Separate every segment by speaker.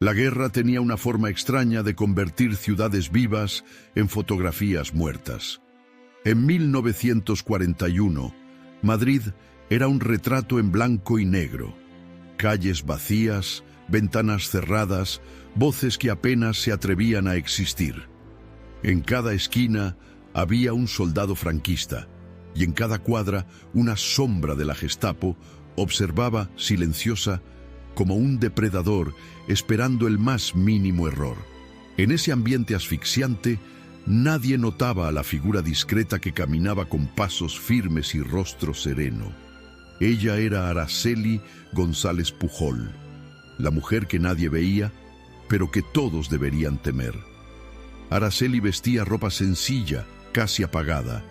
Speaker 1: La guerra tenía una forma extraña de convertir ciudades vivas en fotografías muertas. En 1941, Madrid era un retrato en blanco y negro. Calles vacías, ventanas cerradas, voces que apenas se atrevían a existir. En cada esquina había un soldado franquista, y en cada cuadra una sombra de la Gestapo observaba silenciosa como un depredador esperando el más mínimo error. En ese ambiente asfixiante, nadie notaba a la figura discreta que caminaba con pasos firmes y rostro sereno. Ella era Araceli González Pujol, la mujer que nadie veía, pero que todos deberían temer. Araceli vestía ropa sencilla, casi apagada.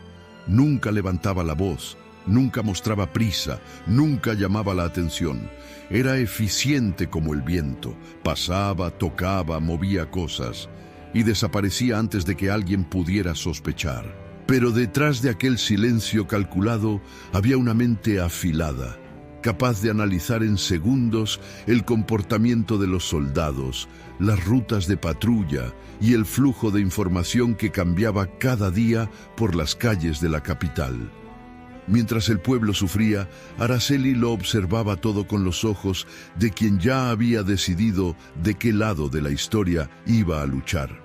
Speaker 1: Nunca levantaba la voz, nunca mostraba prisa, nunca llamaba la atención. Era eficiente como el viento, pasaba, tocaba, movía cosas y desaparecía antes de que alguien pudiera sospechar. Pero detrás de aquel silencio calculado había una mente afilada, capaz de analizar en segundos el comportamiento de los soldados, las rutas de patrulla y el flujo de información que cambiaba cada día por las calles de la capital. Mientras el pueblo sufría, Araceli lo observaba todo con los ojos de quien ya había decidido de qué lado de la historia iba a luchar.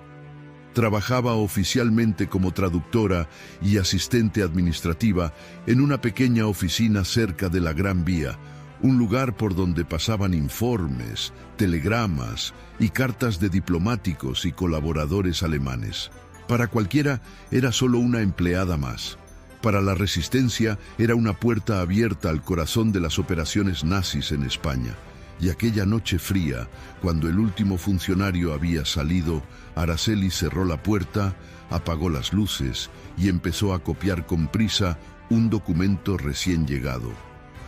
Speaker 1: Trabajaba oficialmente como traductora y asistente administrativa en una pequeña oficina cerca de la Gran Vía, un lugar por donde pasaban informes, telegramas y cartas de diplomáticos y colaboradores alemanes. Para cualquiera era solo una empleada más. Para la resistencia era una puerta abierta al corazón de las operaciones nazis en España. Y aquella noche fría, cuando el último funcionario había salido, Araceli cerró la puerta, apagó las luces y empezó a copiar con prisa un documento recién llegado.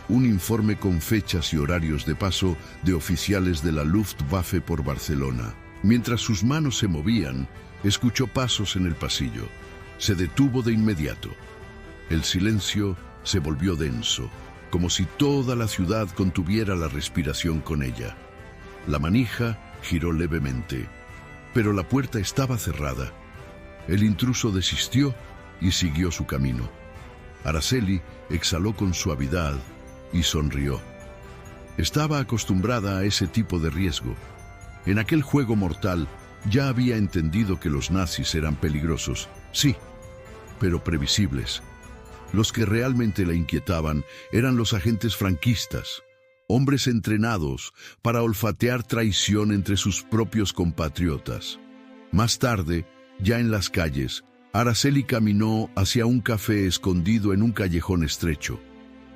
Speaker 1: Un informe con fechas y horarios de paso de oficiales de la Luftwaffe por Barcelona. Mientras sus manos se movían, escuchó pasos en el pasillo. Se detuvo de inmediato. El silencio se volvió denso, como si toda la ciudad contuviera la respiración con ella. La manija giró levemente, pero la puerta estaba cerrada. El intruso desistió y siguió su camino. Araceli exhaló con suavidad y sonrió. Estaba acostumbrada a ese tipo de riesgo. En aquel juego mortal ya había entendido que los nazis eran peligrosos, sí, pero previsibles. Los que realmente la inquietaban eran los agentes franquistas, hombres entrenados para olfatear traición entre sus propios compatriotas. Más tarde, ya en las calles, Araceli caminó hacia un café escondido en un callejón estrecho.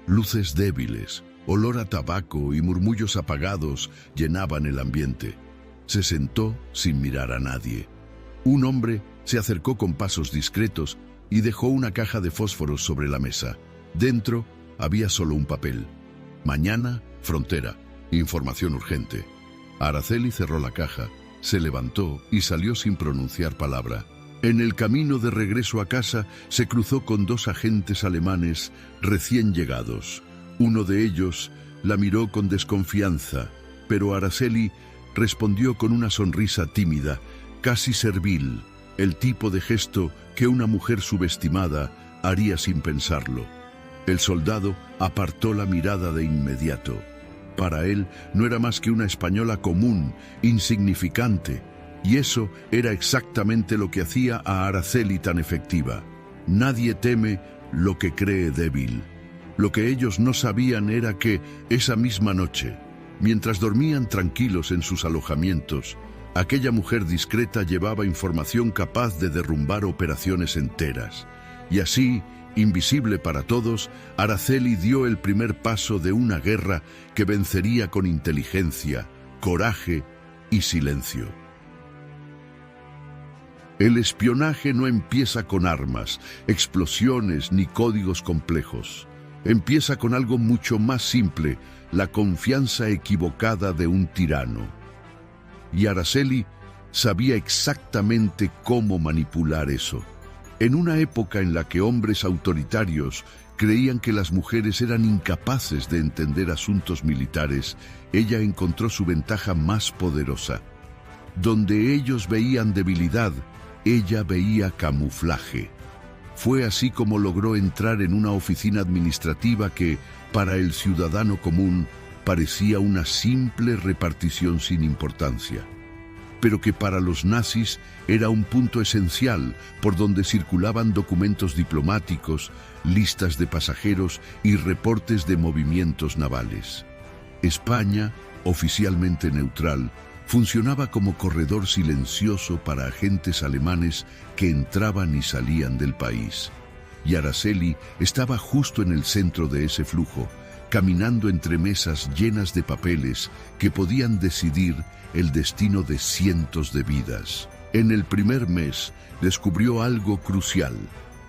Speaker 1: Luces débiles, olor a tabaco y murmullos apagados llenaban el ambiente. Se sentó sin mirar a nadie. Un hombre se acercó con pasos discretos y dejó una caja de fósforos sobre la mesa. Dentro había solo un papel. Mañana, frontera. Información urgente. Araceli cerró la caja, se levantó y salió sin pronunciar palabra. En el camino de regreso a casa se cruzó con dos agentes alemanes recién llegados. Uno de ellos la miró con desconfianza, pero Araceli respondió con una sonrisa tímida, casi servil, el tipo de gesto que una mujer subestimada haría sin pensarlo. El soldado apartó la mirada de inmediato. Para él no era más que una española común, insignificante, y eso era exactamente lo que hacía a Araceli tan efectiva. Nadie teme lo que cree débil. Lo que ellos no sabían era que, esa misma noche, mientras dormían tranquilos en sus alojamientos, aquella mujer discreta llevaba información capaz de derrumbar operaciones enteras. Y así, invisible para todos, Araceli dio el primer paso de una guerra que vencería con inteligencia, coraje y silencio. El espionaje no empieza con armas, explosiones ni códigos complejos. Empieza con algo mucho más simple, la confianza equivocada de un tirano. Y Araceli sabía exactamente cómo manipular eso. En una época en la que hombres autoritarios creían que las mujeres eran incapaces de entender asuntos militares, ella encontró su ventaja más poderosa: Donde ellos veían debilidad, ella veía camuflaje. Fue así como logró entrar en una oficina administrativa que, para el ciudadano común, parecía una simple repartición sin importancia, pero que para los nazis era un punto esencial por donde circulaban documentos diplomáticos, listas de pasajeros y reportes de movimientos navales. España, oficialmente neutral, funcionaba como corredor silencioso para agentes alemanes que entraban y salían del país. Y Araceli estaba justo en el centro de ese flujo, caminando entre mesas llenas de papeles que podían decidir el destino de cientos de vidas. En el primer mes descubrió algo crucial.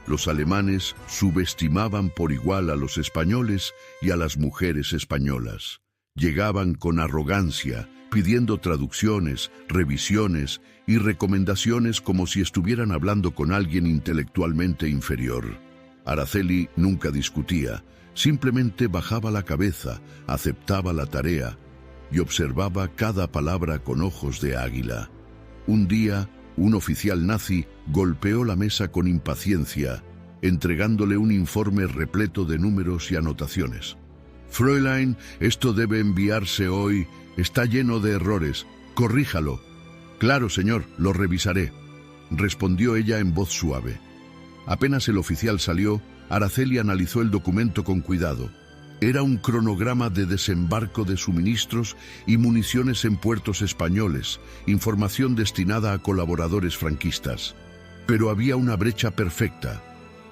Speaker 1: Los alemanes subestimaban por igual a los españoles y a las mujeres españolas. Llegaban con arrogancia, pidiendo traducciones, revisiones y recomendaciones como si estuvieran hablando con alguien intelectualmente inferior. Araceli nunca discutía, simplemente bajaba la cabeza, aceptaba la tarea y observaba cada palabra con ojos de águila. Un día, un oficial nazi golpeó la mesa con impaciencia, entregándole un informe repleto de números y anotaciones. «Fräulein, esto debe enviarse hoy. Está lleno de errores. Corríjalo». «Claro, señor, lo revisaré», respondió ella en voz suave. Apenas el oficial salió, Araceli analizó el documento con cuidado. Era un cronograma de desembarco de suministros y municiones en puertos españoles, información destinada a colaboradores franquistas. Pero había una brecha perfecta.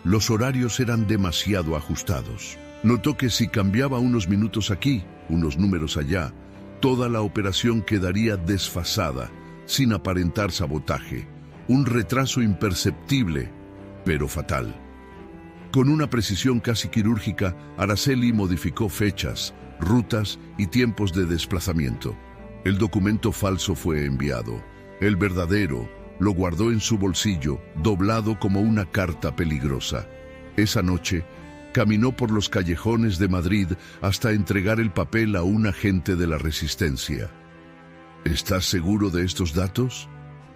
Speaker 1: Los horarios eran demasiado ajustados. Notó que si cambiaba unos minutos aquí, unos números allá, toda la operación quedaría desfasada, sin aparentar sabotaje. Un retraso imperceptible, pero fatal. Con una precisión casi quirúrgica, Araceli modificó fechas, rutas y tiempos de desplazamiento. El documento falso fue enviado. El verdadero lo guardó en su bolsillo, doblado como una carta peligrosa. Esa noche, caminó por los callejones de Madrid hasta entregar el papel a un agente de la Resistencia. «¿Estás seguro de estos datos?»,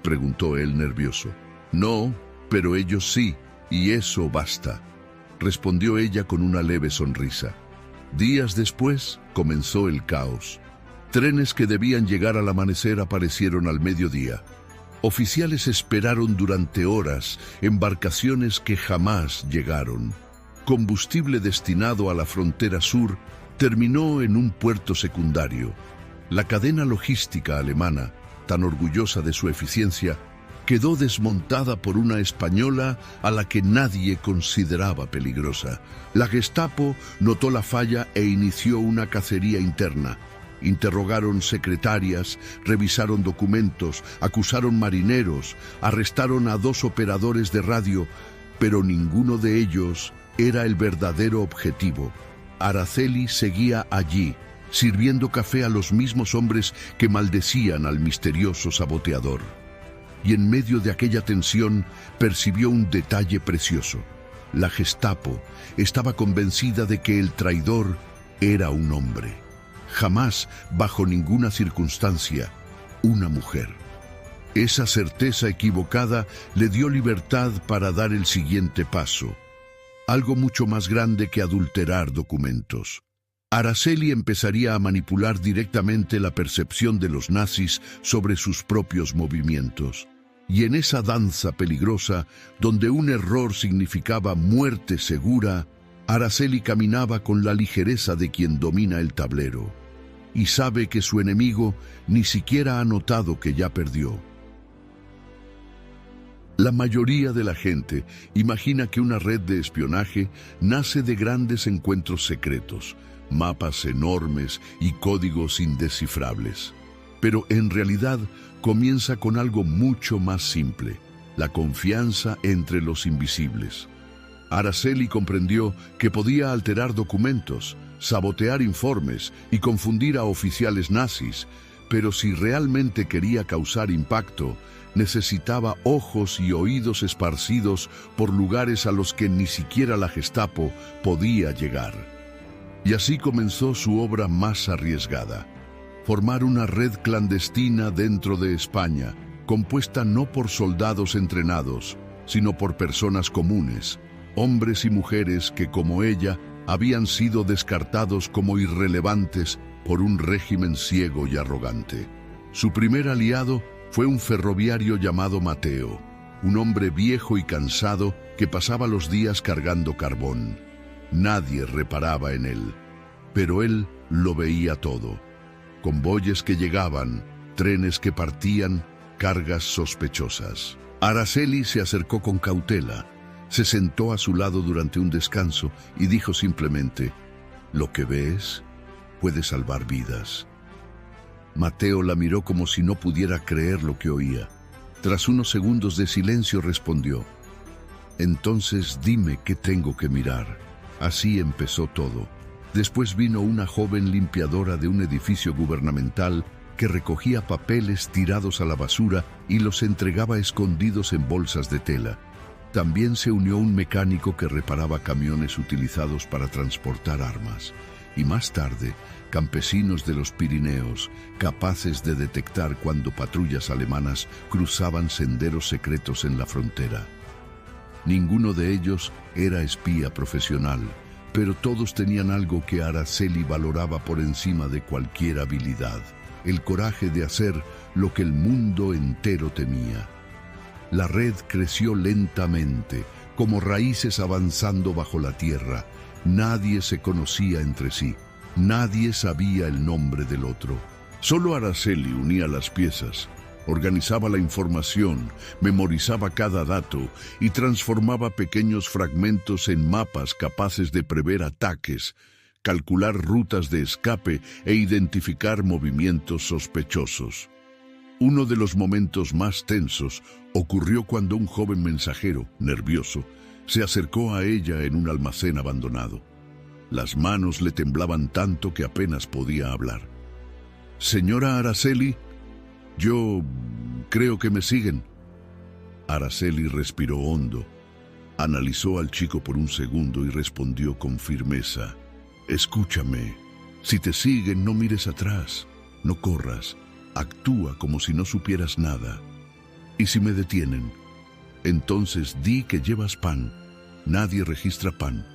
Speaker 1: preguntó él nervioso. «No, pero ellos sí, y eso basta», respondió ella con una leve sonrisa. Días después comenzó el caos. Trenes que debían llegar al amanecer aparecieron al mediodía. Oficiales esperaron durante horas embarcaciones que jamás llegaron. Combustible destinado a la frontera sur terminó en un puerto secundario. La cadena logística alemana, tan orgullosa de su eficiencia, quedó desmontada por una española a la que nadie consideraba peligrosa. La Gestapo notó la falla e inició una cacería interna. Interrogaron secretarias, revisaron documentos, acusaron marineros, arrestaron a 2 operadores de radio, pero ninguno de ellos era el verdadero objetivo. Araceli seguía allí, sirviendo café a los mismos hombres que maldecían al misterioso saboteador. Y en medio de aquella tensión percibió un detalle precioso. La Gestapo estaba convencida de que el traidor era un hombre. Jamás, bajo ninguna circunstancia, una mujer. Esa certeza equivocada le dio libertad para dar el siguiente paso. Algo mucho más grande que adulterar documentos. Araceli empezaría a manipular directamente la percepción de los nazis sobre sus propios movimientos. Y en esa danza peligrosa, donde un error significaba muerte segura, Araceli caminaba con la ligereza de quien domina el tablero. Y sabe que su enemigo ni siquiera ha notado que ya perdió. La mayoría de la gente imagina que una red de espionaje nace de grandes encuentros secretos, mapas enormes y códigos indescifrables. Pero en realidad comienza con algo mucho más simple, la confianza entre los invisibles. Araceli comprendió que podía alterar documentos, sabotear informes y confundir a oficiales nazis, pero si realmente quería causar impacto, necesitaba ojos y oídos esparcidos por lugares a los que ni siquiera la Gestapo podía llegar. Y así comenzó su obra más arriesgada. formar una red clandestina dentro de España, compuesta no por soldados entrenados, sino por personas comunes, hombres y mujeres que, como ella, habían sido descartados como irrelevantes por un régimen ciego y arrogante. Su primer aliado fue un ferroviario llamado Mateo, un hombre viejo y cansado que pasaba los días cargando carbón. Nadie reparaba en él, pero él lo veía todo. Convoyes que llegaban, trenes que partían, cargas sospechosas. Araceli se acercó con cautela, se sentó a su lado durante un descanso y dijo simplemente: «Lo que ves puede salvar vidas». Mateo la miró como si no pudiera creer lo que oía. Tras unos segundos de silencio respondió: «Entonces dime qué tengo que mirar». Así empezó todo. Después vino una joven limpiadora de un edificio gubernamental que recogía papeles tirados a la basura y los entregaba escondidos en bolsas de tela. También se unió un mecánico que reparaba camiones utilizados para transportar armas. Y más tarde, campesinos de los Pirineos, capaces de detectar cuando patrullas alemanas cruzaban senderos secretos en la frontera. Ninguno de ellos era espía profesional, pero todos tenían algo que Araceli valoraba por encima de cualquier habilidad: el coraje de hacer lo que el mundo entero temía. La red creció lentamente, como raíces avanzando bajo la tierra. Nadie se conocía entre sí, nadie sabía el nombre del otro. Solo Araceli unía las piezas, organizaba la información, memorizaba cada dato y transformaba pequeños fragmentos en mapas capaces de prever ataques, calcular rutas de escape e identificar movimientos sospechosos. Uno de los momentos más tensos ocurrió cuando un joven mensajero, nervioso, se acercó a ella en un almacén abandonado. Las manos le temblaban tanto que apenas podía hablar. «Señora Araceli, yo creo que me siguen». Araceli respiró hondo, analizó al chico por un segundo y respondió con firmeza: «Escúchame, si te siguen no mires atrás, no corras, actúa como si no supieras nada. Y si me detienen, entonces di que llevas pan, nadie registra pan».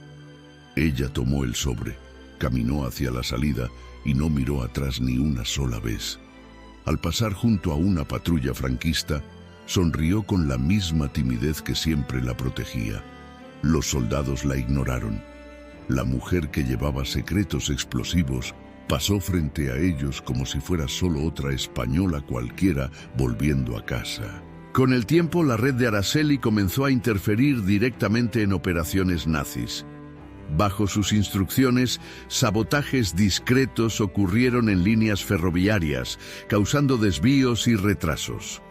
Speaker 1: Ella tomó el sobre, caminó hacia la salida y no miró atrás ni una sola vez. Al pasar junto a una patrulla franquista, sonrió con la misma timidez que siempre la protegía. Los soldados la ignoraron. La mujer que llevaba secretos explosivos pasó frente a ellos como si fuera solo otra española cualquiera volviendo a casa. Con el tiempo, la red de Araceli comenzó a interferir directamente en operaciones nazis. Bajo sus instrucciones, sabotajes discretos ocurrieron en líneas ferroviarias, causando desvíos y retrasos.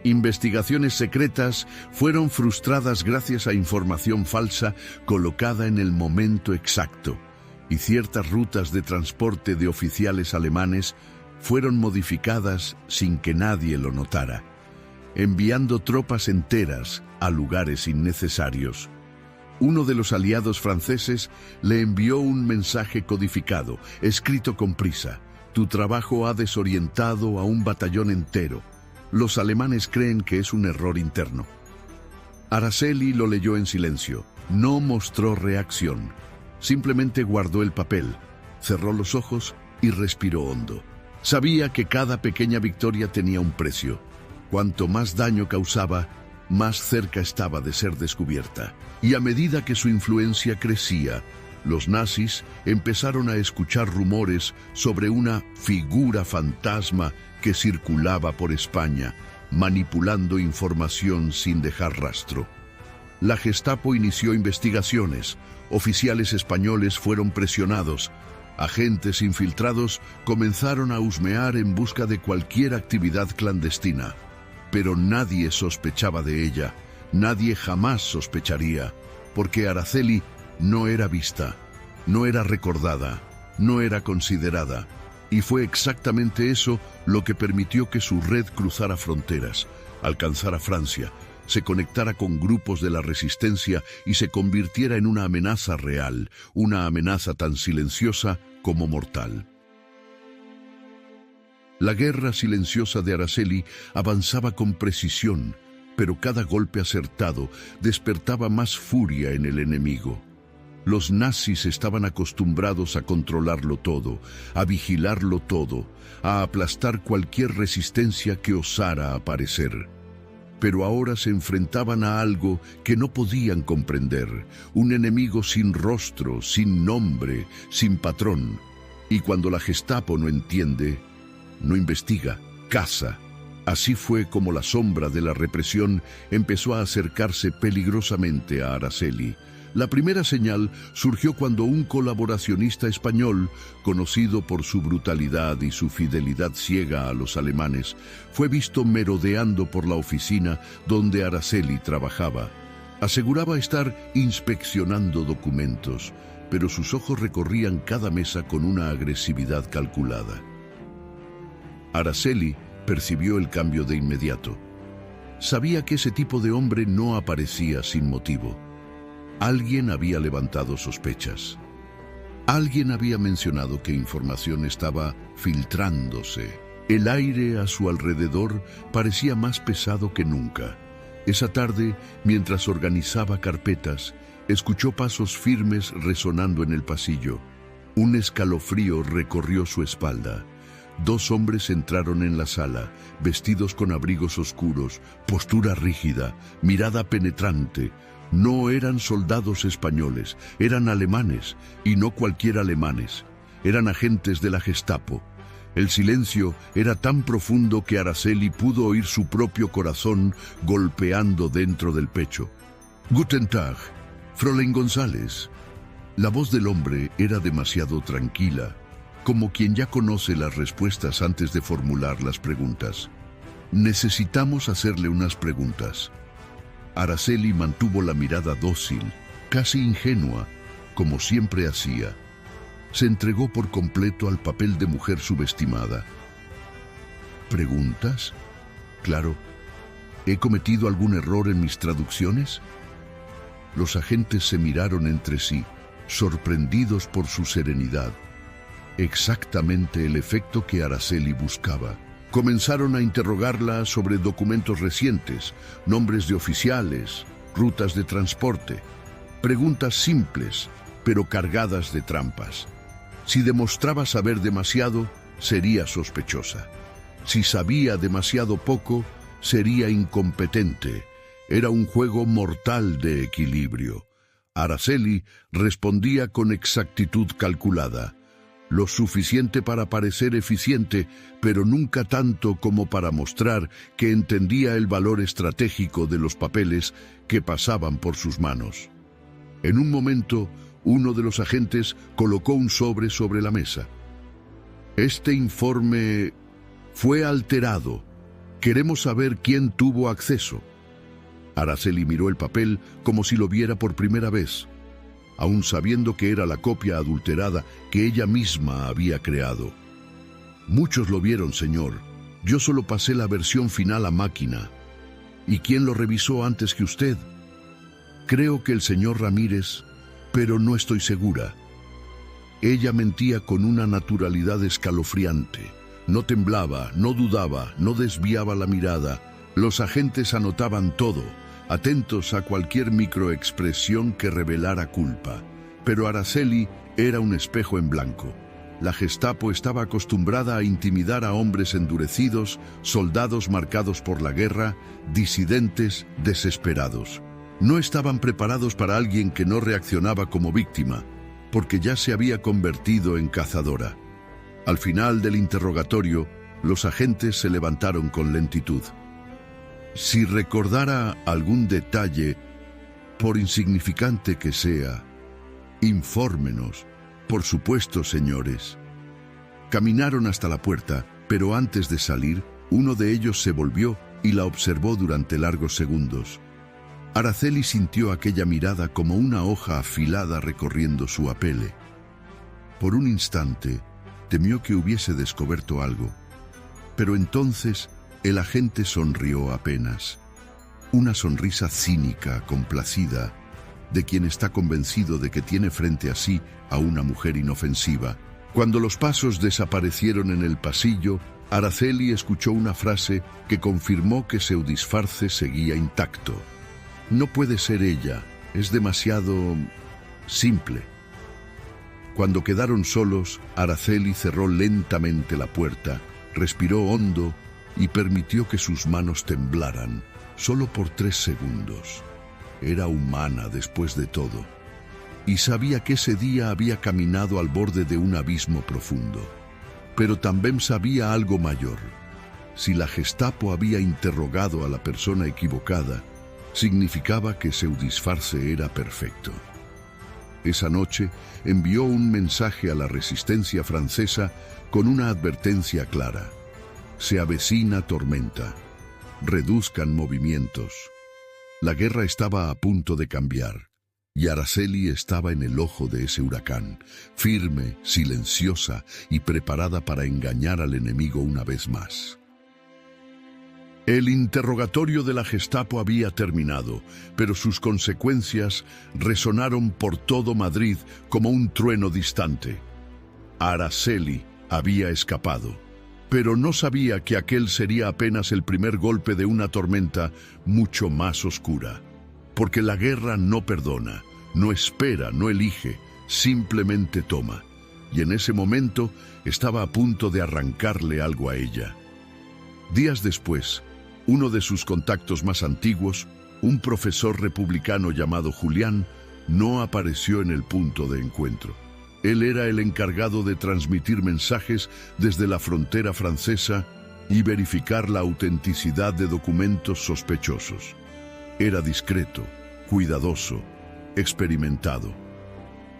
Speaker 1: Investigaciones secretas fueron frustradas gracias a información falsa colocada en el momento exacto, y ciertas rutas de transporte de oficiales alemanes fueron modificadas sin que nadie lo notara, enviando tropas enteras a lugares innecesarios. Uno de los aliados franceses le envió un mensaje codificado, escrito con prisa: «Tu trabajo ha desorientado a un batallón entero. Los alemanes creen que es un error interno». Araceli lo leyó en silencio. No mostró reacción. Simplemente guardó el papel, cerró los ojos y respiró hondo. Sabía que cada pequeña victoria tenía un precio. Cuanto más daño causaba, más cerca estaba de ser descubierta. Y a medida que su influencia crecía, los nazis empezaron a escuchar rumores sobre una figura fantasma que circulaba por España, manipulando información sin dejar rastro. La Gestapo inició investigaciones, oficiales españoles fueron presionados, agentes infiltrados comenzaron a husmear en busca de cualquier actividad clandestina. Pero nadie sospechaba de ella, nadie jamás sospecharía, porque Araceli no era vista, no era recordada, no era considerada. Y fue exactamente eso lo que permitió que su red cruzara fronteras, alcanzara Francia, se conectara con grupos de la resistencia y se convirtiera en una amenaza real, una amenaza tan silenciosa como mortal. La guerra silenciosa de Araceli avanzaba con precisión, pero cada golpe acertado despertaba más furia en el enemigo. Los nazis estaban acostumbrados a controlarlo todo, a vigilarlo todo, a aplastar cualquier resistencia que osara aparecer. Pero ahora se enfrentaban a algo que no podían comprender, un enemigo sin rostro, sin nombre, sin patrón. Y cuando la Gestapo no entiende, no investiga, caza. Así fue como la sombra de la represión empezó a acercarse peligrosamente a Araceli. La primera señal surgió cuando un colaboracionista español, conocido por su brutalidad y su fidelidad ciega a los alemanes, fue visto merodeando por la oficina donde Araceli trabajaba. Aseguraba estar inspeccionando documentos, pero sus ojos recorrían cada mesa con una agresividad calculada. Araceli percibió el cambio de inmediato. Sabía que ese tipo de hombre no aparecía sin motivo. Alguien había levantado sospechas. Alguien había mencionado que información estaba filtrándose. El aire a su alrededor parecía más pesado que nunca. Esa tarde, mientras organizaba carpetas, escuchó pasos firmes resonando en el pasillo. Un escalofrío recorrió su espalda. 2 hombres entraron en la sala, vestidos con abrigos oscuros, postura rígida, mirada penetrante. No eran soldados españoles, eran alemanes, y no cualquier alemanes. Eran agentes de la Gestapo. El silencio era tan profundo que Araceli pudo oír su propio corazón golpeando dentro del pecho. «Guten Tag, Fräulein González». La voz del hombre era demasiado tranquila, como quien ya conoce las respuestas antes de formular las preguntas. «Necesitamos hacerle unas preguntas». Araceli mantuvo la mirada dócil, casi ingenua, como siempre hacía. Se entregó por completo al papel de mujer subestimada. ¿Preguntas? Claro. ¿He cometido algún error en mis traducciones? Los agentes se miraron entre sí, sorprendidos por su serenidad. Exactamente el efecto que Araceli buscaba. Comenzaron a interrogarla sobre documentos recientes, nombres de oficiales, rutas de transporte. Preguntas simples, pero cargadas de trampas. Si demostraba saber demasiado, sería sospechosa. Si sabía demasiado poco, sería incompetente. Era un juego mortal de equilibrio. Araceli respondía con exactitud calculada. Lo suficiente para parecer eficiente, pero nunca tanto como para mostrar que entendía el valor estratégico de los papeles que pasaban por sus manos. En un momento, uno de los agentes colocó un sobre la mesa. «Este informe fue alterado. Queremos saber quién tuvo acceso». Araceli miró el papel como si lo viera por primera vez, aun sabiendo que era la copia adulterada que ella misma había creado. «Muchos lo vieron, señor. Yo solo pasé la versión final a máquina. ¿Y quién lo revisó antes que usted?» «Creo que el señor Ramírez, pero no estoy segura». Ella mentía con una naturalidad escalofriante. No temblaba, no dudaba, no desviaba la mirada. Los agentes anotaban todo, atentos a cualquier microexpresión que revelara culpa. Pero Araceli era un espejo en blanco. La Gestapo estaba acostumbrada a intimidar a hombres endurecidos, soldados marcados por la guerra, disidentes desesperados. No estaban preparados para alguien que no reaccionaba como víctima, porque ya se había convertido en cazadora. Al final del interrogatorio, los agentes se levantaron con lentitud. «Si recordara algún detalle, por insignificante que sea, infórmenos». «Por supuesto, señores». Caminaron hasta la puerta, pero antes de salir, uno de ellos se volvió y la observó durante largos segundos. Araceli sintió aquella mirada como una hoja afilada recorriendo su apele. Por un instante, temió que hubiese descubierto algo, pero entonces el agente sonrió apenas. Una sonrisa cínica, complacida, de quien está convencido de que tiene frente a sí a una mujer inofensiva. Cuando los pasos desaparecieron en el pasillo, Araceli escuchó una frase que confirmó que su disfraz seguía intacto. No puede ser ella, es demasiado simple. Cuando quedaron solos, Araceli cerró lentamente la puerta, respiró hondo y permitió que sus manos temblaran, solo por 3 segundos. Era humana después de todo, y sabía que ese día había caminado al borde de un abismo profundo. Pero también sabía algo mayor. Si la Gestapo había interrogado a la persona equivocada, significaba que su disfraz era perfecto. Esa noche envió un mensaje a la resistencia francesa con una advertencia clara. Se avecina tormenta. Reduzcan movimientos. La guerra estaba a punto de cambiar, y Araceli estaba en el ojo de ese huracán, firme, silenciosa y preparada para engañar al enemigo una vez más. El interrogatorio de la Gestapo había terminado, pero sus consecuencias resonaron por todo Madrid como un trueno distante. Araceli había escapado, pero no sabía que aquel sería apenas el primer golpe de una tormenta mucho más oscura. Porque la guerra no perdona, no espera, no elige, simplemente toma. Y en ese momento estaba a punto de arrancarle algo a ella. Días después, uno de sus contactos más antiguos, un profesor republicano llamado Julián, no apareció en el punto de encuentro. Él era el encargado de transmitir mensajes desde la frontera francesa y verificar la autenticidad de documentos sospechosos. Era discreto, cuidadoso, experimentado.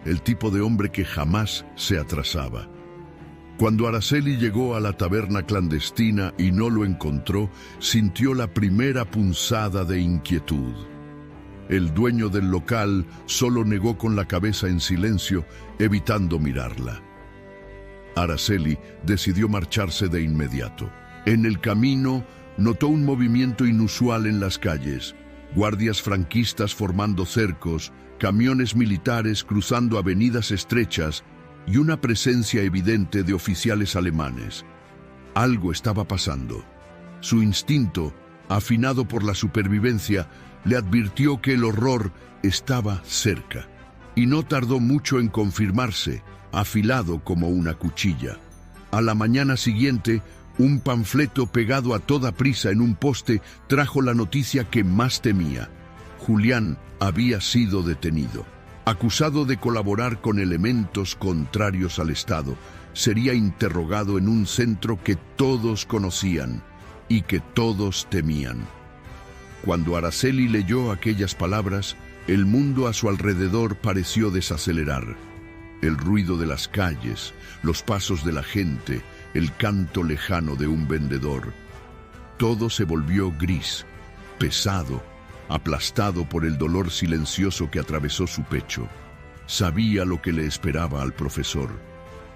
Speaker 1: El tipo de hombre que jamás se atrasaba. Cuando Araceli llegó a la taberna clandestina y no lo encontró, sintió la primera punzada de inquietud. El dueño del local solo negó con la cabeza en silencio, evitando mirarla. Araceli decidió marcharse de inmediato. En el camino, notó un movimiento inusual en las calles. Guardias franquistas formando cercos, camiones militares cruzando avenidas estrechas y una presencia evidente de oficiales alemanes. Algo estaba pasando. Su instinto, afinado por la supervivencia, le advirtió que el horror estaba cerca. Y no tardó mucho en confirmarse, afilado como una cuchilla. A la mañana siguiente, un panfleto pegado a toda prisa en un poste trajo la noticia que más temía. Julián había sido detenido. Acusado de colaborar con elementos contrarios al Estado, sería interrogado en un centro que todos conocían y que todos temían. Cuando Araceli leyó aquellas palabras, el mundo a su alrededor pareció desacelerar. El ruido de las calles, los pasos de la gente, el canto lejano de un vendedor. Todo se volvió gris, pesado, aplastado por el dolor silencioso que atravesó su pecho. Sabía lo que le esperaba al profesor.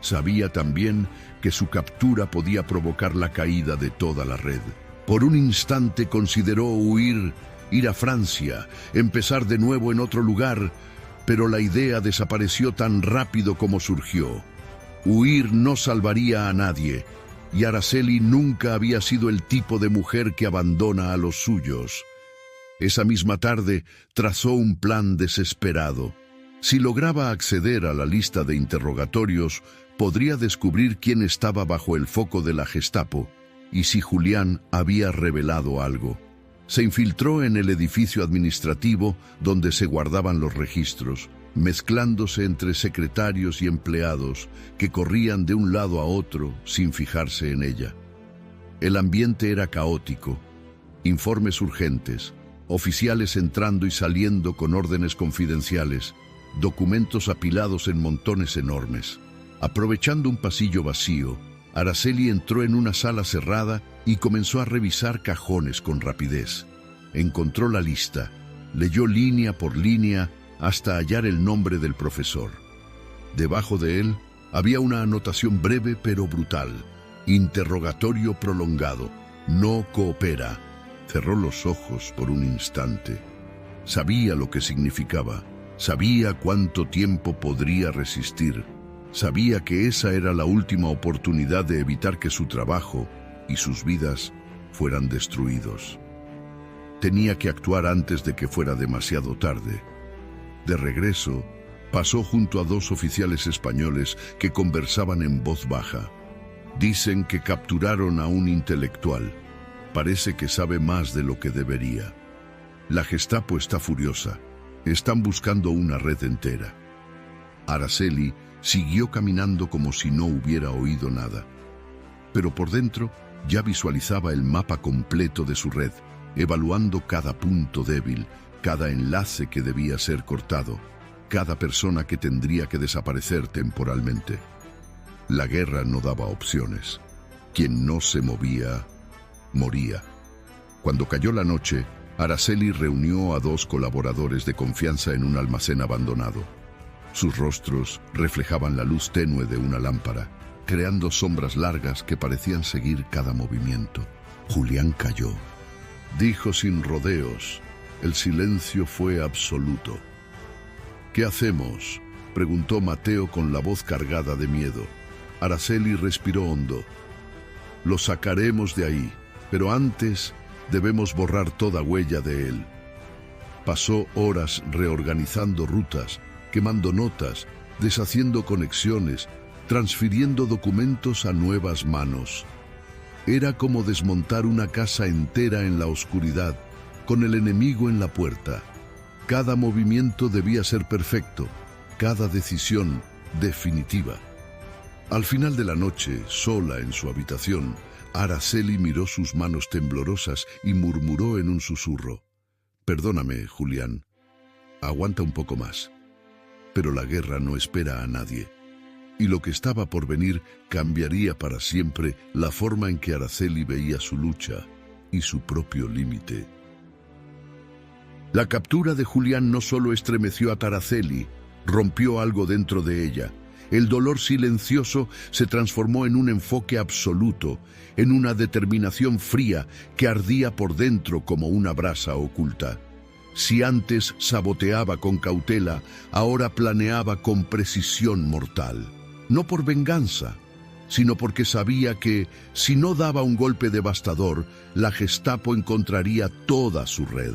Speaker 1: Sabía también que su captura podía provocar la caída de toda la red. Por un instante consideró huir, ir a Francia, empezar de nuevo en otro lugar, pero la idea desapareció tan rápido como surgió. Huir no salvaría a nadie, y Araceli nunca había sido el tipo de mujer que abandona a los suyos. Esa misma tarde trazó un plan desesperado. Si lograba acceder a la lista de interrogatorios, podría descubrir quién estaba bajo el foco de la Gestapo y si Julián había revelado algo. Se infiltró en el edificio administrativo donde se guardaban los registros, mezclándose entre secretarios y empleados que corrían de un lado a otro sin fijarse en ella. El ambiente era caótico, informes urgentes, oficiales entrando y saliendo con órdenes confidenciales, documentos apilados en montones enormes. Aprovechando un pasillo vacío, Araceli entró en una sala cerrada y comenzó a revisar cajones con rapidez. Encontró la lista, leyó línea por línea hasta hallar el nombre del profesor. Debajo de él había una anotación breve pero brutal. Interrogatorio prolongado. No coopera. Cerró los ojos por un instante. Sabía lo que significaba. Sabía cuánto tiempo podría resistir. Sabía que esa era la última oportunidad de evitar que su trabajo, y sus vidas fueran destruidos. Tenía que actuar antes de que fuera demasiado tarde. De regreso, pasó junto a dos oficiales españoles que conversaban en voz baja. Dicen que capturaron a un intelectual. Parece que sabe más de lo que debería. La Gestapo está furiosa. Están buscando una red entera. Araceli siguió caminando como si no hubiera oído nada. Pero por dentro ya visualizaba el mapa completo de su red, evaluando cada punto débil, cada enlace que debía ser cortado, cada persona que tendría que desaparecer temporalmente. La guerra no daba opciones. Quien no se movía, moría. Cuando cayó la noche, Araceli reunió a dos colaboradores de confianza en un almacén abandonado. Sus rostros reflejaban la luz tenue de una lámpara, creando sombras largas que parecían seguir cada movimiento. Julián cayó. Dijo sin rodeos. El silencio fue absoluto. «¿Qué hacemos?», preguntó Mateo con la voz cargada de miedo. Araceli respiró hondo. «Lo sacaremos de ahí, pero antes debemos borrar toda huella de él». Pasó horas reorganizando rutas, quemando notas, deshaciendo conexiones, transfiriendo documentos a nuevas manos. Era como desmontar una casa entera en la oscuridad, con el enemigo en la puerta. Cada movimiento debía ser perfecto, cada decisión definitiva. Al final de la noche, sola en su habitación, Araceli miró sus manos temblorosas y murmuró en un susurro: «Perdóname, Julián. Aguanta un poco más». Pero la guerra no espera a nadie. Y lo que estaba por venir cambiaría para siempre la forma en que Araceli veía su lucha y su propio límite. La captura de Julián no solo estremeció a Araceli, rompió algo dentro de ella. El dolor silencioso se transformó en un enfoque absoluto, en una determinación fría que ardía por dentro como una brasa oculta. Si antes saboteaba con cautela, ahora planeaba con precisión mortal. No por venganza, sino porque sabía que, si no daba un golpe devastador, la Gestapo encontraría toda su red.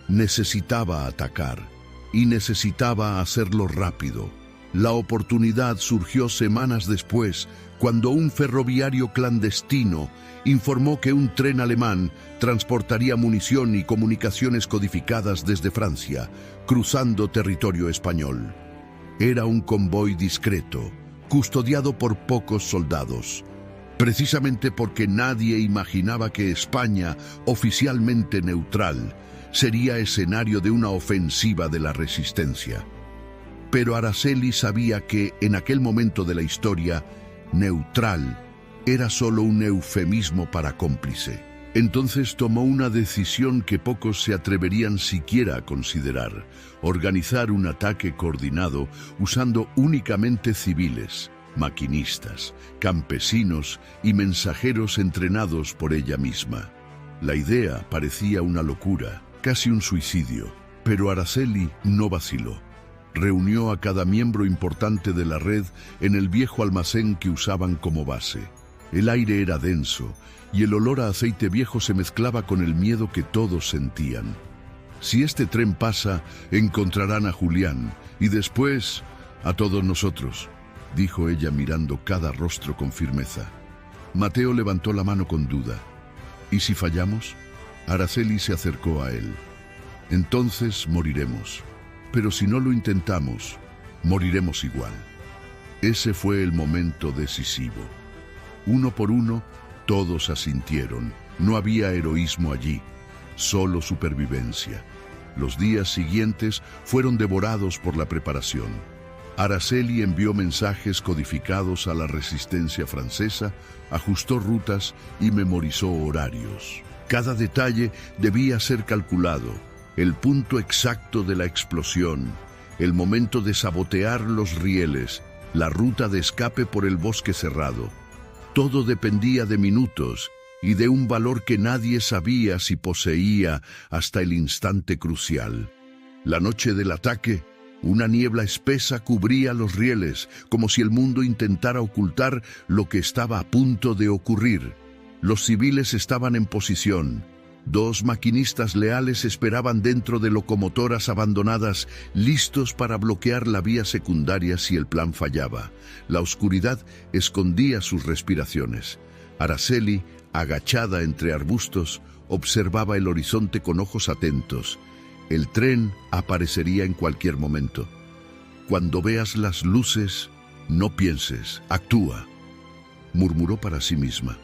Speaker 1: Necesitaba atacar, y necesitaba hacerlo rápido. La oportunidad surgió semanas después, cuando un ferroviario clandestino informó que un tren alemán transportaría munición y comunicaciones codificadas desde Francia, cruzando territorio español. Era un convoy discreto, custodiado por pocos soldados, precisamente porque nadie imaginaba que España, oficialmente neutral, sería escenario de una ofensiva de la resistencia. Pero Araceli sabía que, en aquel momento de la historia, neutral era solo un eufemismo para cómplice. Entonces tomó una decisión que pocos se atreverían siquiera a considerar: organizar un ataque coordinado usando únicamente civiles, maquinistas, campesinos y mensajeros entrenados por ella misma. La idea parecía una locura, casi un suicidio, pero Araceli no vaciló. Reunió a cada miembro importante de la red en el viejo almacén que usaban como base. El aire era denso y el olor a aceite viejo se mezclaba con el miedo que todos sentían. Si este tren pasa, encontrarán a Julián y después a todos nosotros, dijo ella mirando cada rostro con firmeza. Mateo levantó la mano con duda. ¿Y si fallamos? Araceli se acercó a él. Entonces moriremos. Pero si no lo intentamos, moriremos igual. Ese fue el momento decisivo. Uno por uno, todos asintieron. No había heroísmo allí, solo supervivencia. Los días siguientes fueron devorados por la preparación. Araceli envió mensajes codificados a la resistencia francesa, ajustó rutas y memorizó horarios. Cada detalle debía ser calculado: el punto exacto de la explosión, el momento de sabotear los rieles, la ruta de escape por el bosque cerrado. Todo dependía de minutos y de un valor que nadie sabía si poseía hasta el instante crucial. La noche del ataque, una niebla espesa cubría los rieles, como si el mundo intentara ocultar lo que estaba a punto de ocurrir. Los civiles estaban en posición. 2 maquinistas leales esperaban dentro de locomotoras abandonadas, listos para bloquear la vía secundaria si el plan fallaba. La oscuridad escondía sus respiraciones. Araceli, agachada entre arbustos, observaba el horizonte con ojos atentos. El tren aparecería en cualquier momento. Cuando veas las luces, no pienses, actúa, murmuró para sí misma.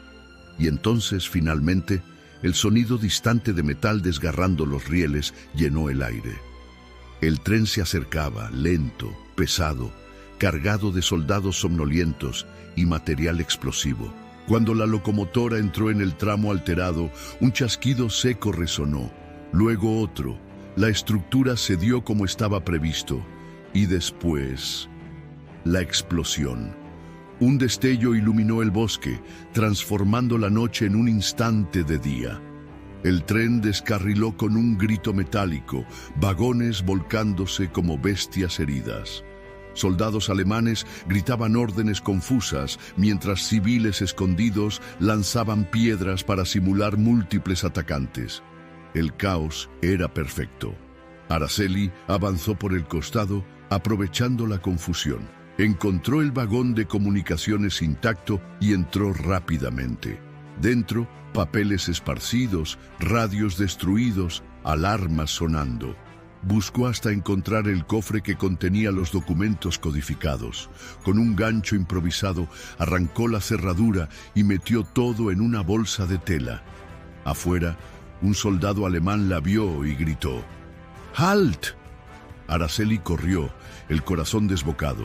Speaker 1: Y entonces, finalmente, el sonido distante de metal desgarrando los rieles llenó el aire. El tren se acercaba, lento, pesado, cargado de soldados somnolientos y material explosivo. Cuando la locomotora entró en el tramo alterado, un chasquido seco resonó, luego otro. La estructura cedió como estaba previsto, y después, la explosión. Un destello iluminó el bosque, transformando la noche en un instante de día. El tren descarriló con un grito metálico, vagones volcándose como bestias heridas. Soldados alemanes gritaban órdenes confusas, mientras civiles escondidos lanzaban piedras para simular múltiples atacantes. El caos era perfecto. Araceli avanzó por el costado, aprovechando la confusión. Encontró el vagón de comunicaciones intacto y entró rápidamente. Dentro, papeles esparcidos, radios destruidos, alarmas sonando. Buscó hasta encontrar el cofre que contenía los documentos codificados. Con un gancho improvisado, arrancó la cerradura y metió todo en una bolsa de tela. Afuera, un soldado alemán la vio y gritó: ¡Halt! Araceli corrió, el corazón desbocado.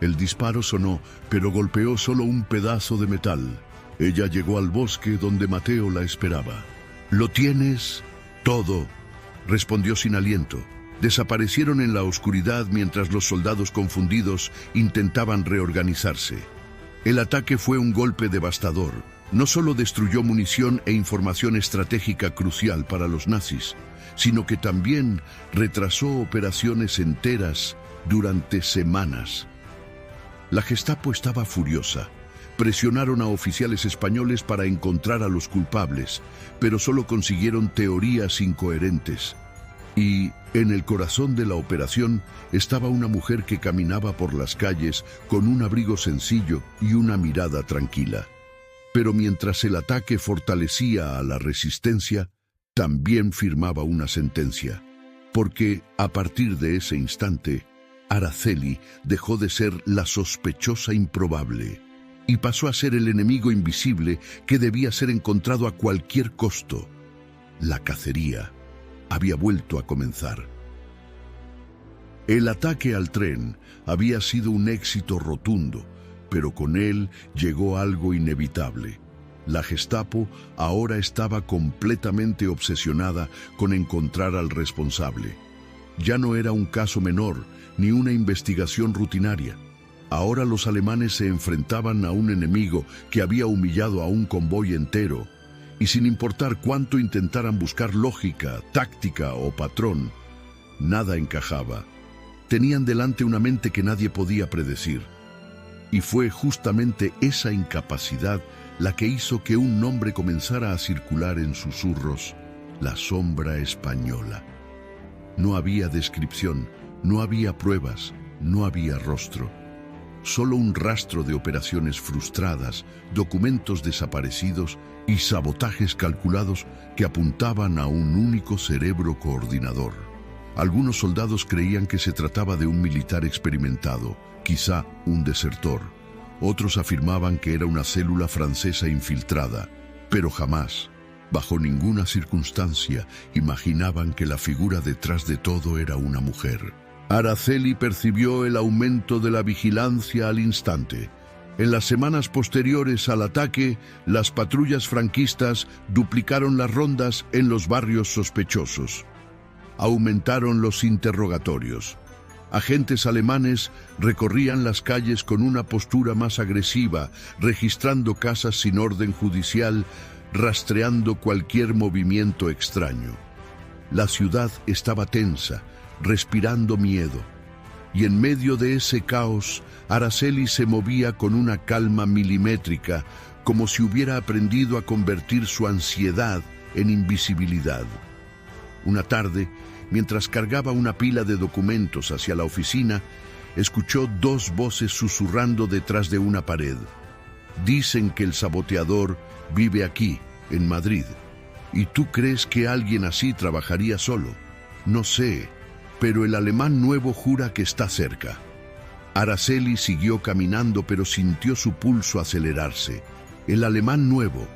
Speaker 1: El disparo sonó, pero golpeó solo un pedazo de metal. Ella llegó al bosque donde Mateo la esperaba. «¿Lo tienes? Todo», respondió sin aliento. Desaparecieron en la oscuridad mientras los soldados confundidos intentaban reorganizarse. El ataque fue un golpe devastador. No solo destruyó munición e información estratégica crucial para los nazis, sino que también retrasó operaciones enteras durante semanas. La Gestapo estaba furiosa. Presionaron a oficiales españoles para encontrar a los culpables, pero solo consiguieron teorías incoherentes. Y en el corazón de la operación estaba una mujer que caminaba por las calles con un abrigo sencillo y una mirada tranquila. Pero mientras el ataque fortalecía a la resistencia, también firmaba una sentencia, porque a partir de ese instante, Araceli dejó de ser la sospechosa improbable y pasó a ser el enemigo invisible que debía ser encontrado a cualquier costo. La cacería había vuelto a comenzar. El ataque al tren había sido un éxito rotundo, pero con él llegó algo inevitable. La Gestapo ahora estaba completamente obsesionada con encontrar al responsable. Ya no era un caso menor, ni una investigación rutinaria. Ahora los alemanes se enfrentaban a un enemigo que había humillado a un convoy entero, y sin importar cuánto intentaran buscar lógica, táctica o patrón, nada encajaba. Tenían delante una mente que nadie podía predecir. Y fue justamente esa incapacidad la que hizo que un nombre comenzara a circular en susurros: la sombra española. No había descripción, no había pruebas, no había rostro. Solo un rastro de operaciones frustradas, documentos desaparecidos y sabotajes calculados que apuntaban a un único cerebro coordinador. Algunos soldados creían que se trataba de un militar experimentado, quizá un desertor. Otros afirmaban que era una célula francesa infiltrada, pero jamás, bajo ninguna circunstancia, imaginaban que la figura detrás de todo era una mujer. Araceli percibió el aumento de la vigilancia al instante. En las semanas posteriores al ataque, las patrullas franquistas duplicaron las rondas en los barrios sospechosos. Aumentaron los interrogatorios. Agentes alemanes recorrían las calles con una postura más agresiva, registrando casas sin orden judicial, rastreando cualquier movimiento extraño. La ciudad estaba tensa, respirando miedo, y en medio de ese caos, Araceli se movía con una calma milimétrica, como si hubiera aprendido a convertir su ansiedad en invisibilidad. Una tarde, mientras cargaba una pila de documentos hacia la oficina, escuchó dos voces susurrando detrás de una pared. Dicen que el saboteador vive aquí, en Madrid. ¿Y tú crees que alguien así trabajaría solo? No sé, pero el alemán nuevo jura que está cerca. Araceli siguió caminando, pero sintió su pulso acelerarse. El alemán nuevo.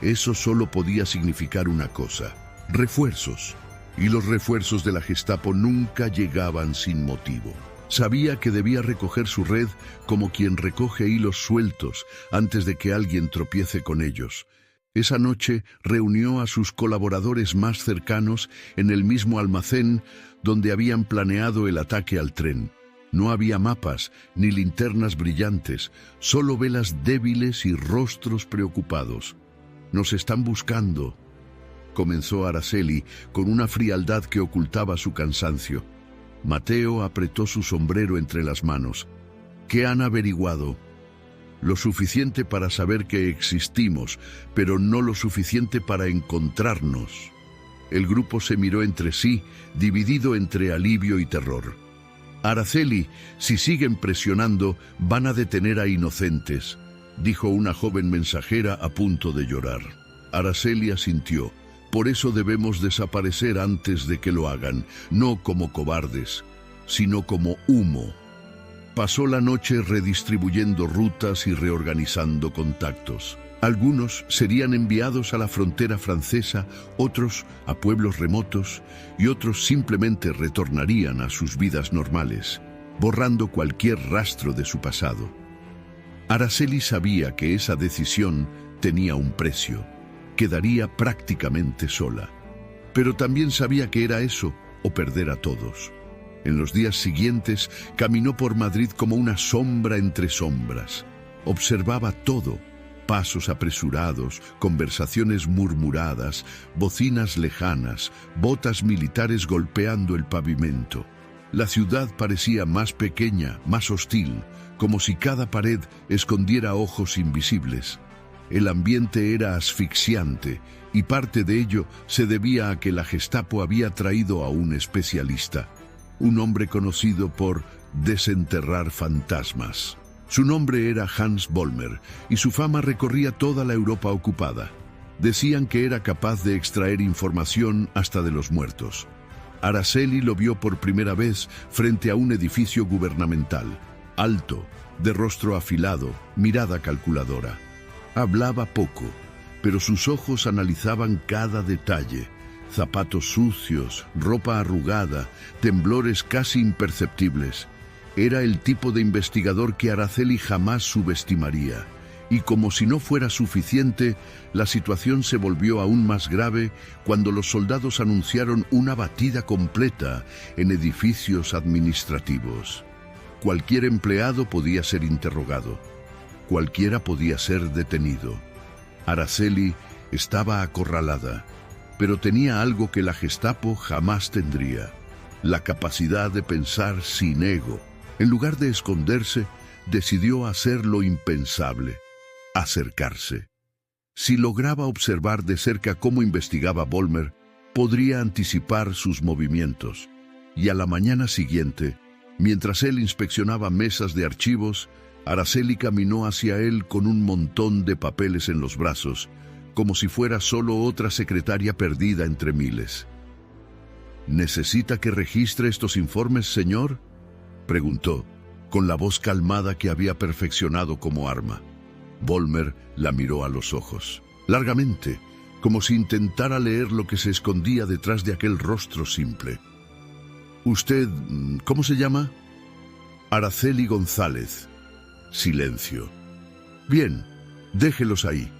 Speaker 1: Eso solo podía significar una cosa: refuerzos. Y los refuerzos de la Gestapo nunca llegaban sin motivo. Sabía que debía recoger su red como quien recoge hilos sueltos antes de que alguien tropiece con ellos. Esa noche reunió a sus colaboradores más cercanos en el mismo almacén donde habían planeado el ataque al tren. No había mapas ni linternas brillantes, solo velas débiles y rostros preocupados. «Nos están buscando», comenzó Araceli con una frialdad que ocultaba su cansancio. Mateo apretó su sombrero entre las manos. «¿Qué han averiguado?» «Lo suficiente para saber que existimos, pero no lo suficiente para encontrarnos». El grupo se miró entre sí, dividido entre alivio y terror. «Araceli, si siguen presionando, van a detener a inocentes», dijo una joven mensajera a punto de llorar. Araceli asintió. «Por eso debemos desaparecer antes de que lo hagan, no como cobardes, sino como humo». Pasó la noche redistribuyendo rutas y reorganizando contactos. Algunos serían enviados a la frontera francesa, otros a pueblos remotos y otros simplemente retornarían a sus vidas normales, borrando cualquier rastro de su pasado. Araceli sabía que esa decisión tenía un precio. Quedaría prácticamente sola. Pero también sabía que era eso o perder a todos. En los días siguientes caminó por Madrid como una sombra entre sombras. Observaba todo: pasos apresurados, conversaciones murmuradas, bocinas lejanas, botas militares golpeando el pavimento. La ciudad parecía más pequeña, más hostil, como si cada pared escondiera ojos invisibles. El ambiente era asfixiante, y parte de ello se debía a que la Gestapo había traído a un especialista, un hombre conocido por desenterrar fantasmas. Su nombre era Hans Vollmer, y su fama recorría toda la Europa ocupada. Decían que era capaz de extraer información hasta de los muertos. Araceli lo vio por primera vez frente a un edificio gubernamental, alto, de rostro afilado, mirada calculadora. Hablaba poco, pero sus ojos analizaban cada detalle: zapatos sucios, ropa arrugada, temblores casi imperceptibles. Era el tipo de investigador que Araceli jamás subestimaría. Y como si no fuera suficiente, la situación se volvió aún más grave cuando los soldados anunciaron una batida completa en edificios administrativos. Cualquier empleado podía ser interrogado. Cualquiera podía ser detenido. Araceli estaba acorralada, pero tenía algo que la Gestapo jamás tendría: la capacidad de pensar sin ego. En lugar de esconderse, decidió hacer lo impensable: acercarse. Si lograba observar de cerca cómo investigaba Vollmer, podría anticipar sus movimientos. Y a la mañana siguiente, mientras él inspeccionaba mesas de archivos, Araceli caminó hacia él con un montón de papeles en los brazos, como si fuera solo otra secretaria perdida entre miles. «¿Necesita que registre estos informes, señor?», preguntó, con la voz calmada que había perfeccionado como arma. Vollmer la miró a los ojos, largamente, como si intentara leer lo que se escondía detrás de aquel rostro simple. «¿Usted, cómo se llama?» «Araceli González». Silencio. «Bien, déjelos ahí».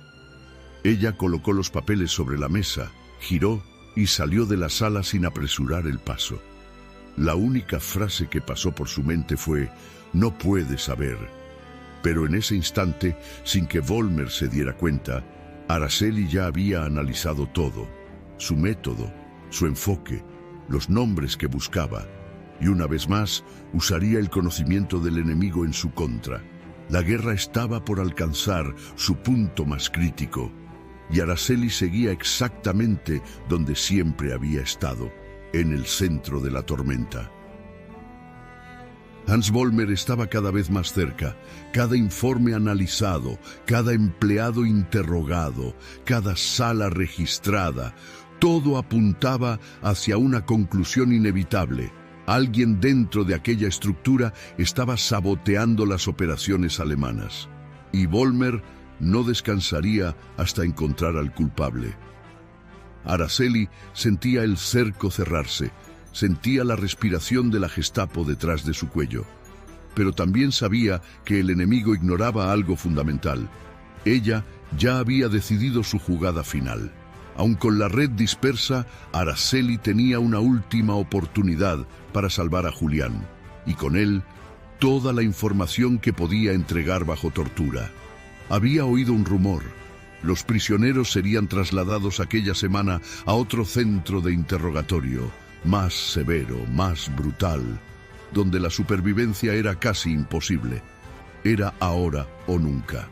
Speaker 1: Ella colocó los papeles sobre la mesa, giró y salió de la sala sin apresurar el paso. La única frase que pasó por su mente fue: «No puede saber». Pero en ese instante, sin que Vollmer se diera cuenta, Araceli ya había analizado todo: su método, su enfoque, los nombres que buscaba, y una vez más usaría el conocimiento del enemigo en su contra. La guerra estaba por alcanzar su punto más crítico, y Araceli seguía exactamente donde siempre había estado, en el centro de la tormenta. Hans Vollmer estaba cada vez más cerca, cada informe analizado, cada empleado interrogado, cada sala registrada, todo apuntaba hacia una conclusión inevitable. Alguien dentro de aquella estructura estaba saboteando las operaciones alemanas, y Vollmer no descansaría hasta encontrar al culpable. Araceli sentía el cerco cerrarse, sentía la respiración de la Gestapo detrás de su cuello, pero también sabía que el enemigo ignoraba algo fundamental. Ella ya había decidido su jugada final. Aun con la red dispersa, Araceli tenía una última oportunidad para salvar a Julián, y con él toda la información que podía entregar bajo tortura. Había oído un rumor. Los prisioneros serían trasladados aquella semana a otro centro de interrogatorio, más severo, más brutal, donde la supervivencia era casi imposible. Era ahora o nunca.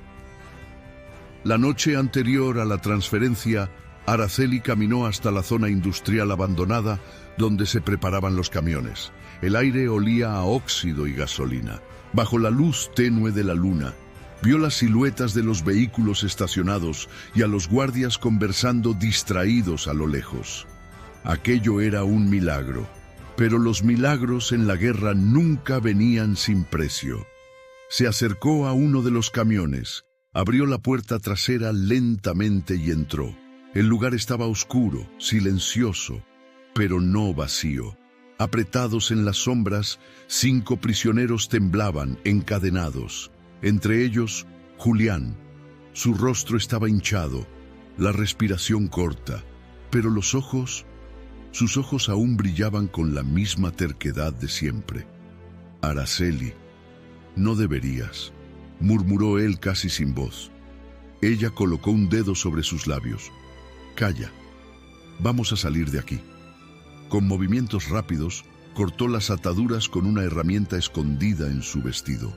Speaker 1: La noche anterior a la transferencia, Araceli caminó hasta la zona industrial abandonada donde se preparaban los camiones. El aire olía a óxido y gasolina. Bajo la luz tenue de la luna, vio las siluetas de los vehículos estacionados y a los guardias conversando distraídos a lo lejos. Aquello era un milagro, pero los milagros en la guerra nunca venían sin precio. Se acercó a uno de los camiones, abrió la puerta trasera lentamente y entró. El lugar estaba oscuro, silencioso, pero no vacío. Apretados en las sombras, 5 prisioneros temblaban, encadenados. Entre ellos, Julián. Su rostro estaba hinchado, la respiración corta, pero sus ojos aún brillaban con la misma terquedad de siempre. Araceli, no deberías, murmuró él casi sin voz. Ella colocó un dedo sobre sus labios. Calla, vamos a salir de aquí. Con movimientos rápidos, cortó las ataduras con una herramienta escondida en su vestido.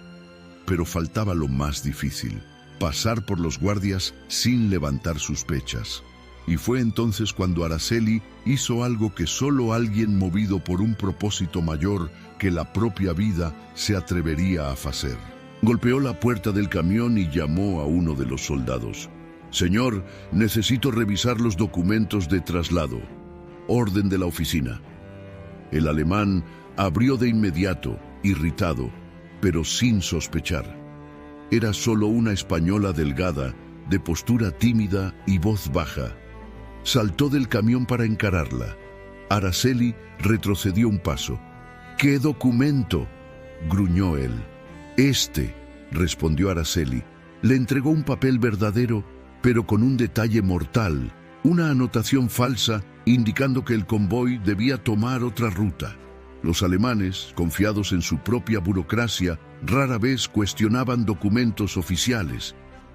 Speaker 1: Pero faltaba lo más difícil, pasar por los guardias sin levantar sospechas. Y fue entonces cuando Araceli hizo algo que solo alguien movido por un propósito mayor que la propia vida se atrevería a hacer. Golpeó la puerta del camión y llamó a uno de los soldados. «Señor, necesito revisar los documentos de traslado. Orden de la oficina». El alemán abrió de inmediato, irritado, pero sin sospechar. Era solo una española delgada, de postura tímida y voz baja. Saltó del camión para encararla. Araceli retrocedió un paso. «¿Qué documento?», gruñó él. «Este», respondió Araceli. Le entregó un papel verdadero, pero con un detalle mortal, una anotación falsa indicando que el convoy debía tomar otra ruta. Los alemanes, confiados en su propia burocracia, rara vez cuestionaban documentos oficiales.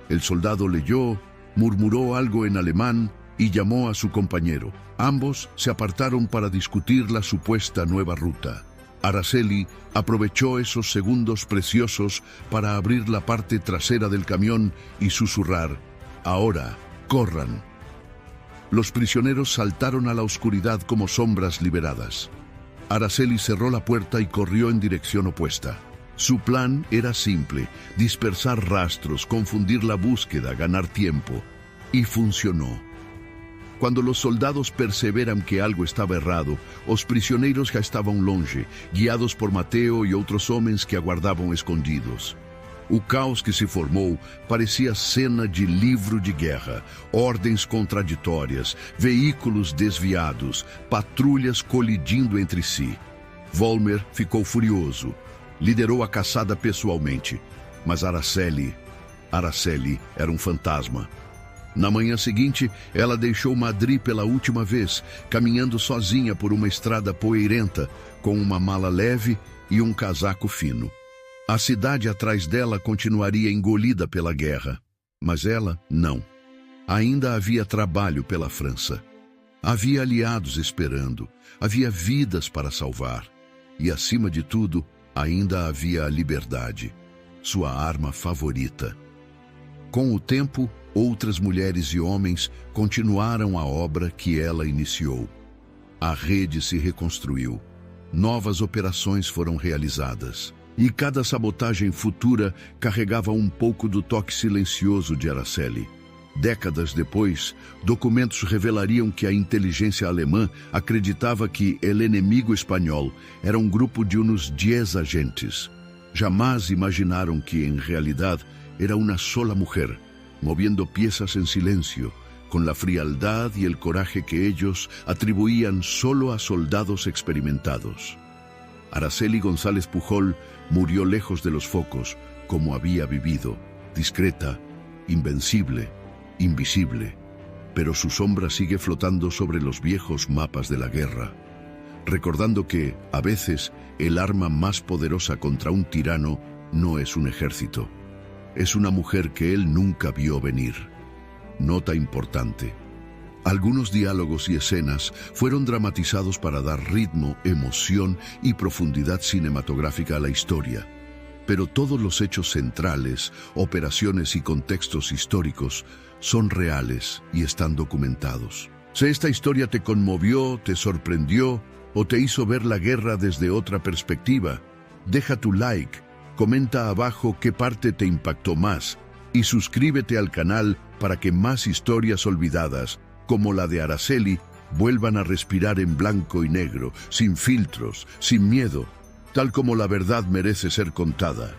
Speaker 1: El soldado leyó, murmuró algo en alemán y llamó a su compañero. Ambos se apartaron para discutir la supuesta nueva ruta. Araceli aprovechó esos segundos preciosos para abrir la parte trasera del camión y susurrar: «Ahora, corran». Los prisioneros saltaron a la oscuridad como sombras liberadas. Araceli cerró la puerta y corrió en dirección opuesta. Su plan era simple: dispersar rastros, confundir la búsqueda, ganar tiempo. Y funcionó. Cuando los soldados perseveran que algo estava errado, os prisioneiros já estavam longe, guiados por Mateo e outros homens que aguardavam escondidos. O caos que se formou parecia cena de livro de guerra, ordens contraditórias, veículos desviados, patrulhas colidindo entre si. Vollmer ficou furioso. Liderou a caçada pessoalmente, mas Araceli era um fantasma. Na manhã seguinte, ela deixou Madrid pela última vez, caminhando sozinha por uma estrada poeirenta, com uma mala leve e um casaco fino. A cidade atrás dela continuaria engolida pela guerra, mas ela não. Ainda havia trabalho pela França. Havia aliados esperando, havia vidas para salvar. E, acima de tudo, ainda havia a liberdade. sua arma favorita. Com o tempo, outras mulheres e homens continuaram a obra que ela iniciou. A rede se reconstruiu. Novas operações foram realizadas. E cada sabotagem futura carregava um pouco do toque silencioso de Araceli. Décadas depois, documentos revelariam que a inteligência alemã acreditava que El Enemigo Espanhol era um grupo de uns 10 agentes. Jamais imaginaram que, en realidad, era una sola mujer, moviendo piezas en silencio, con la frialdad y el coraje que ellos atribuían solo a soldados experimentados. Araceli González Pujol murió lejos de los focos, como había vivido, discreta, invencible, invisible, pero su sombra sigue flotando sobre los viejos mapas de la guerra, recordando que, a veces, el arma más poderosa contra un tirano no es un ejército, es una mujer que él nunca vio venir. Nota importante. Algunos diálogos y escenas fueron dramatizados para dar ritmo, emoción y profundidad cinematográfica a la historia. Pero todos los hechos centrales, operaciones y contextos históricos son reales y están documentados. Si esta historia te conmovió, te sorprendió o te hizo ver la guerra desde otra perspectiva, deja tu like, comenta abajo qué parte te impactó más y suscríbete al canal para que más historias olvidadas, como la de Araceli, vuelvan a respirar en blanco y negro, sin filtros, sin miedo, tal como la verdad merece ser contada.